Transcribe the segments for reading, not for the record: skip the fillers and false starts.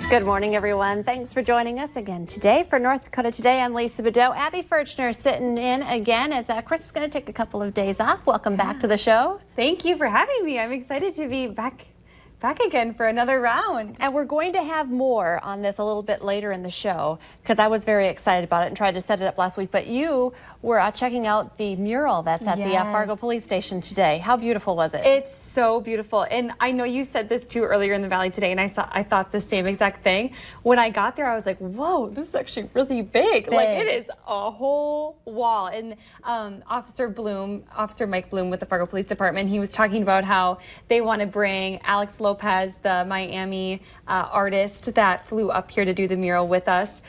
Good morning, everyone. Thanks for joining us again today. For North Dakota Today, I'm Lisa Bedeau. Abby Furchner sitting in again as Chris is going to take a couple of days off. Welcome back to the show. Thank you for having me. I'm excited to be back again for another round. And we're going to have more on this a little bit later in the show because I was very excited about it and tried to set it up last week. But you were checking out the mural that's at the Fargo Police Station today. How beautiful was it? It's so beautiful. And I know you said this too earlier in the Valley today, and I thought the same exact thing. When I got there, I was like, whoa, this is actually really big. Like, it is a whole wall. And Officer Mike Bloom with the Fargo Police Department, he was talking about how they want to bring Alex Lopez, the Miami artist that flew up here to do the mural with us.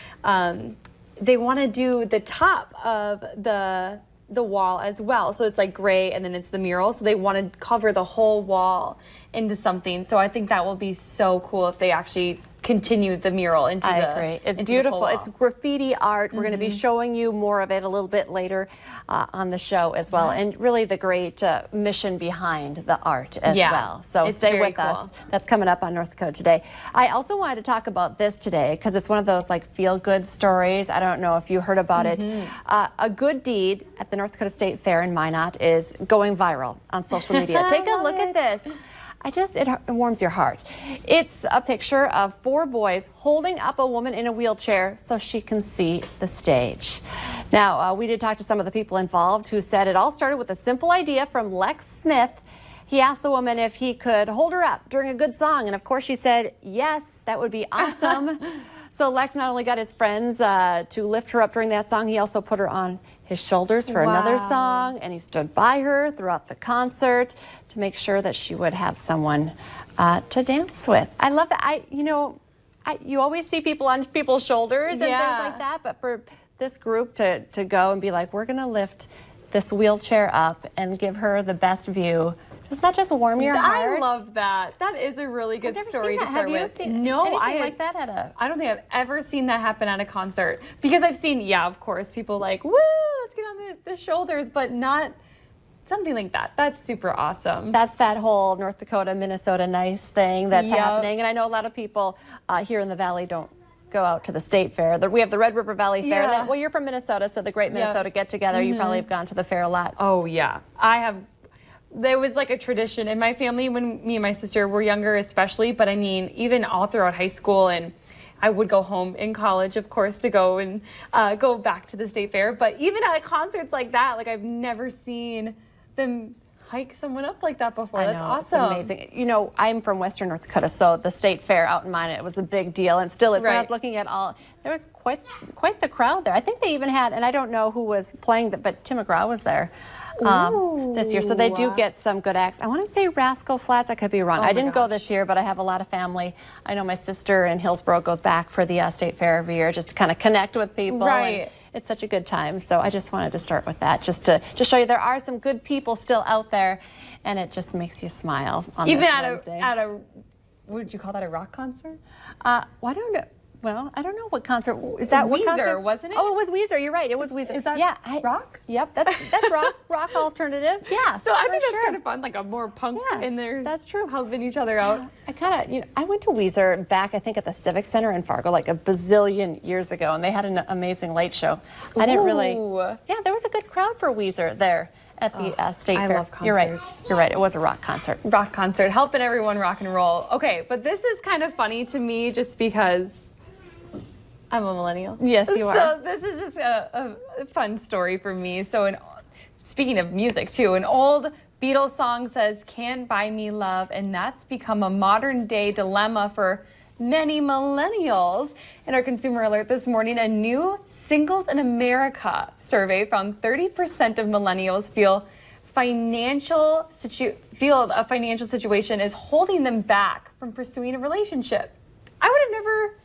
They want to do the top of the wall as well. So it's like gray and then it's the mural. So they want to cover the whole wall into something. So I think that will be so cool if they actually continue the mural into I agree. It's beautiful. It's graffiti art. We're going to be showing you more of it a little bit later on the show as well. And really the great mission behind the art as well. So stay with us. That's coming up on North Dakota Today. I also wanted to talk about this today because it's one of those like feel-good stories. I don't know if you heard about it. A good deed at the North Dakota State Fair in Minot is going viral on social media. Take a look at this. It warms your heart. It's a picture of 4 boys holding up a woman in a wheelchair so she can see the stage. Now, we did talk to some of the people involved who said it all started with a simple idea from Lex Smith. He asked the woman if he could hold her up during a good song, and of course she said, yes, that would be awesome. So Lex not only got his friends to lift her up during that song, he also put her on his shoulders for another song, and he stood by her throughout the concert to make sure that she would have someone to dance with. I love that. You always see people on people's shoulders and things like that, but for this group to go and be like, we're going to lift this wheelchair up and give her the best view. Doesn't that just warm your heart? I love that. That is a really good story to start with. No, like that at a... I don't think I've ever seen that happen at a concert. Because I've seen, of course, people like, woo, let's get on the shoulders, but not something like that. That's super awesome. That's that whole North Dakota, Minnesota nice thing that's happening. And I know a lot of people here in the Valley don't go out to the state fair. We have the Red River Valley Fair. And then, well, you're from Minnesota, so the Great Minnesota Get Together. You probably have gone to the fair a lot. Oh, yeah. I have. There was like a tradition in my family when me and my sister were younger, especially. But I mean, even all throughout high school, and I would go home in college, of course, to go and go back to the state fair. But even at concerts like that, like I've never seen them hike someone up like that before. That's awesome. It's amazing. You know, I'm from Western North Dakota, so the state fair out in Minot, it was a big deal, and still is. When I was looking at there was quite the crowd there. I think they even had, and I don't know who was playing, but Tim McGraw was there this year, so they do get some good acts. I want to say Rascal Flatts. I could be wrong. I didn't go this year, but I have a lot of family. I know my sister in Hillsborough goes back for the state fair every year just to kind of connect with people. And it's such a good time. So I just wanted to start with that, just to show you there are some good people still out there, and it just makes you smile on even this Wednesday. at a would you call that a rock concert? Well, I don't know. Well, I don't know what concert is that. What Weezer, concert wasn't it? Oh, it was Weezer. You're right. It was Weezer. Is that rock? Yep, that's rock. Rock alternative. Yeah. So I think that's kind of fun, like a more punk in there. That's true. Helping each other out. I went to Weezer back, I think, at the Civic Center in Fargo, like a bazillion years ago, and they had an amazing late show. I didn't really. Yeah, there was a good crowd for Weezer there at the state fair. I love concerts. You're right. It was a rock concert. Rock concert, helping everyone rock and roll. Okay, but this is kind of funny to me just because I'm a millennial. Yes, you are. So this is just a fun story for me. So speaking of music too, an old Beatles song says, "Can't Buy Me Love," and that's become a modern day dilemma for many millennials. In our consumer alert this morning, a new Singles in America survey found 30% of millennials feel a financial situation is holding them back from pursuing a relationship. I would have never.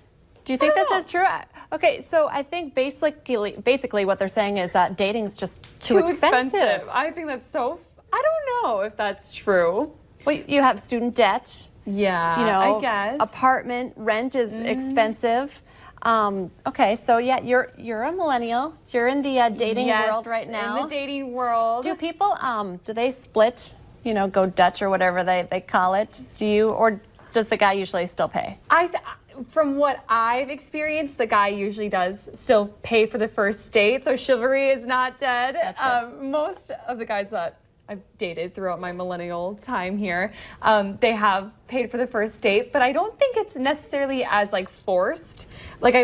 Do you think this is true? Okay, so I think basically what they're saying is that dating's just too expensive. I think that's so. I don't know if that's true. Well, you have student debt. Yeah, I guess. Apartment rent is expensive. Okay, so yeah, you're a millennial. You're in the dating world right now. In the dating world. Do people do they split? Go Dutch or whatever they call it? Do you, or does the guy usually still pay? from what I've experienced, the guy usually does still pay for the first date, so chivalry is not dead. Most of the guys that I've dated throughout my millennial time here, they have paid for the first date, but I don't think it's necessarily as like forced. Like I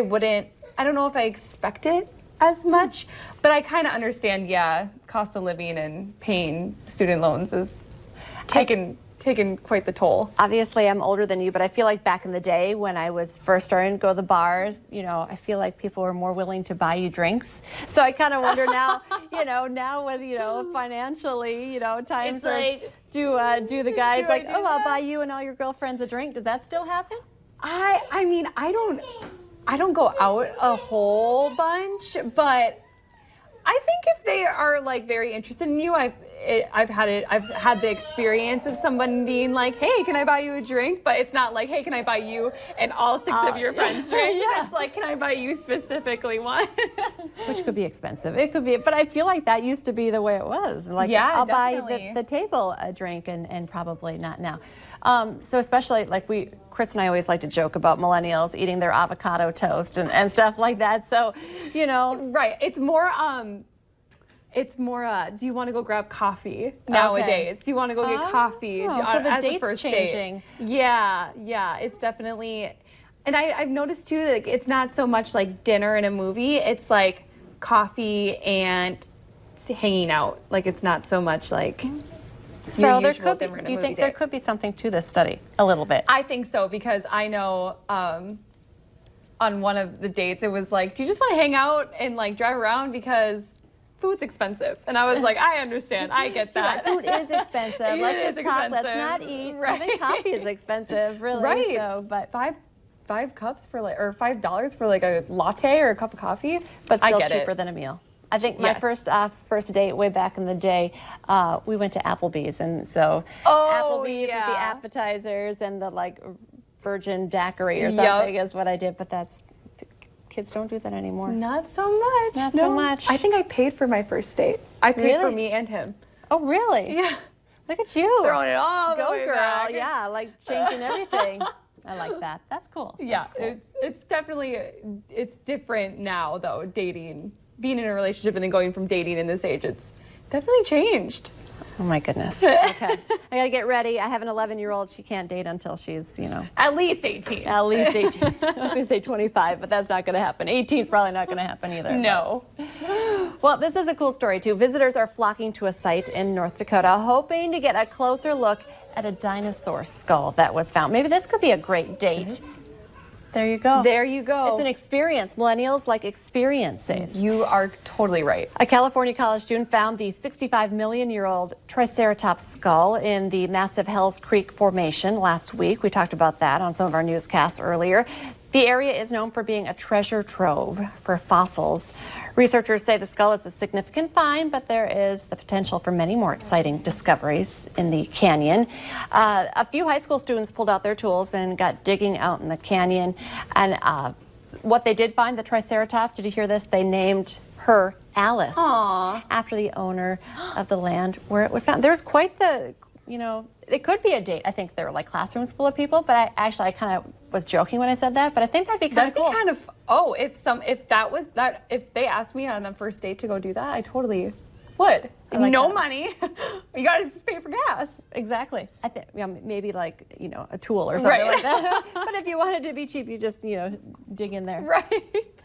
don't know if I expect it as much, but I kind of understand, cost of living and paying student loans is taken quite the toll. Obviously, I'm older than you, but I feel like back in the day when I was first starting to go to the bars, I feel like people were more willing to buy you drinks. So I kind of wonder now, now with, financially, times like, do the guys like, oh, I'll buy you and all your girlfriends a drink. Does that still happen? I mean, I don't go out a whole bunch, but I think if they are like very interested in you, I've had the experience of someone being like, hey, can I buy you a drink? But it's not like, hey, can I buy you and all 6 of your friends drinks? Yeah. It's like, can I buy you specifically one? Which could be expensive. It could be, but I feel like that used to be the way it was. Like, I'll definitely buy the table a drink and probably not now. So especially like Chris and I always like to joke about millennials eating their avocado toast and stuff like that. So, Right. It's more, do you want to go grab coffee nowadays? Do you want to go get coffee so the as date's a first changing. date? Yeah, it's definitely, and I've noticed too, like it's not so much like dinner and a movie, it's like coffee and hanging out. Like it's not so much like So do you think there could be something to this study? A little bit. I think so, because I know on one of the dates, it was like, do you just want to hang out and like drive around because food's expensive? And I was like, I understand. I get that. Food is expensive. Let's just talk. Let's not eat. Right. Even coffee is expensive, really. Right. So, but five cups for like, or $5 for like a latte or a cup of coffee. But still cheaper than a meal. I think my first date way back in the day, we went to Applebee's, and so Applebee's with the appetizers and the like virgin daiquiri or something is what I did. But kids don't do that anymore. Not so much. Not so much. I think I paid for my first date. I paid for me and him. Oh, really? Yeah. Look at you. Throwing it all the way girl. back. Yeah, like changing everything. I like that. That's cool. Yeah, That's cool. it's definitely, it's different now though, dating. Being in a relationship and then going from dating in this age, it's definitely changed. Oh my goodness. Okay. I got to get ready. I have an 11-year-old. She can't date until she's, At least 18. At least 18. I was going to say 25, but that's not going to happen. 18 is probably not going to happen either. No. Well, this is a cool story too. Visitors are flocking to a site in North Dakota hoping to get a closer look at a dinosaur skull that was found. Maybe this could be a great date. There you go. There you go. It's an experience. Millennials like experiences. You are totally right. A California college student found the 65-million-year-old Triceratops skull in the massive Hells Creek Formation last week. We talked about that on some of our newscasts earlier. The area is known for being a treasure trove for fossils. Researchers say the skull is a significant find, but there is the potential for many more exciting discoveries in the canyon. A few high school students pulled out their tools and got digging out in the canyon. And what they did find, the Triceratops, did you hear this? They named her Alice after the owner of the land where it was found. There's quite the, it could be a date. I think there were like classrooms full of people, but I kind of was joking when I said that, but I think that'd be kind of cool. If they asked me on the first date to go do that, I totally would. Like no that. Money. You gotta just pay for gas. Exactly. I think maybe like, a tool or something like that. But if you wanted to be cheap, you just, dig in there. Right.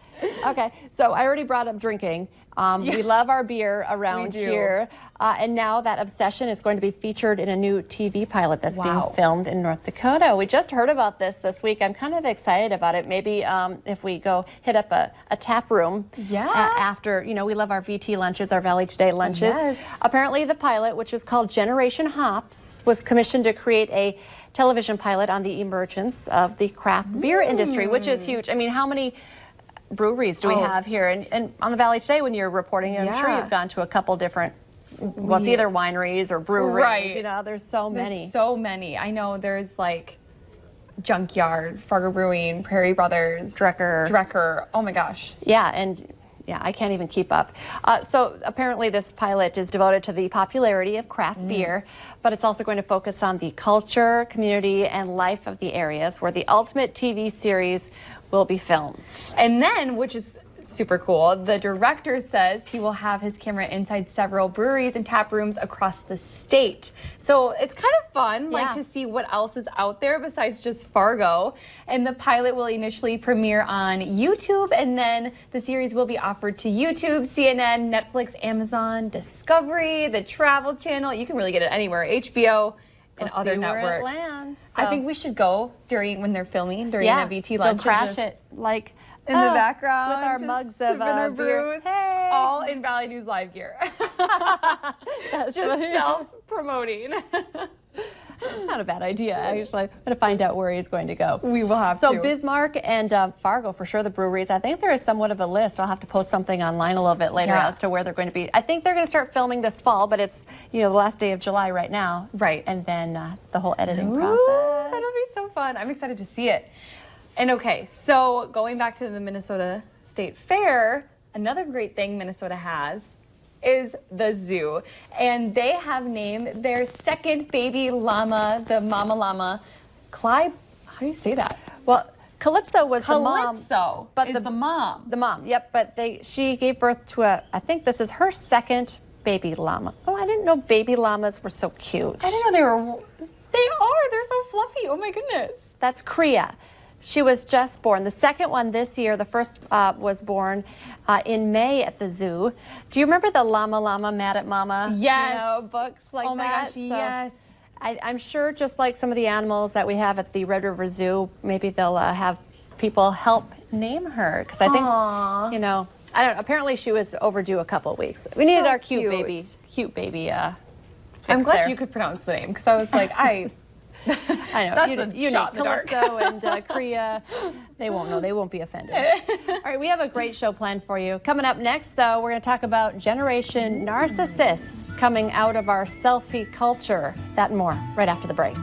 Okay, so I already brought up drinking. We love our beer around here. And now that obsession is going to be featured in a new TV pilot that's being filmed in North Dakota. We just heard about this week. I'm kind of excited about it. Maybe if we go hit up a tap room after, we love our VT lunches, our Valley Today lunches. Yes. Apparently the pilot, which is called Generation Hops, was commissioned to create a television pilot on the emergence of the craft beer industry, which is huge. I mean, how many breweries do we have here? And on the Valley Today, when you're reporting, I'm sure you've gone to a couple different, it's either wineries or breweries. Right. There's so many. There's so many. I know there's like Junkyard, Fargo Brewing, Prairie Brothers, Drecker. Oh my gosh. Yeah, and Yeah, I can't even keep up. So apparently this pilot is devoted to the popularity of craft beer, but it's also going to focus on the culture, community, and life of the areas where the ultimate TV series will be filmed. And then, which is super cool, the director says he will have his camera inside several breweries and tap rooms across the state. So it's kind of fun, like, to see what else is out there besides just Fargo. And the pilot will initially premiere on YouTube, and then the series will be offered to YouTube, CNN, Netflix, Amazon, Discovery, the Travel Channel. You can really get it anywhere, HBO, and other networks. Where it lands, so. I think we should go when they're filming during NDT lunch. Go crash it like in the background with our mugs of our beer. brews, all in Valley News Live gear. Just self-promoting. That's not a bad idea, actually. I'm going to find out where he's going to go. We will have to. So Bismarck and Fargo, for sure, the breweries. I think there is somewhat of a list. I'll have to post something online a little bit later as to where they're going to be. I think they're going to start filming this fall, but it's, you know, the last day of July right now. Right. And then the whole editing process. That'll be so fun. I'm excited to see it. And okay, so going back to the Minnesota State Fair, another great thing Minnesota has is the zoo. And they have named their second baby llama, the mama llama, How do you say that? Well, Calypso was the mom. Calypso but is the mom. The mom, yep. But she gave birth to I think this is her second baby llama. Oh, I didn't know baby llamas were so cute. I didn't know they're so fluffy. Oh my goodness. That's Kriya. She was just born. The second one this year, the first was born in May at the zoo. Do you remember the Llama Llama Mad at Mama? Yes. You know, books like that? Oh my gosh, yes. I'm sure just like some of the animals that we have at the Red River Zoo, maybe they'll have people help name her. Because I think, you know, I don't know, apparently she was overdue a couple of weeks. We needed our cute baby. I'm glad you could pronounce the name because I was like, I know. That's you shot know, in the dark. Calypso and Kriya, they won't know. They won't be offended. All right, we have a great show planned for you. Coming up next, though, we're going to talk about Generation Narcissists coming out of our selfie culture. That and more right after the break.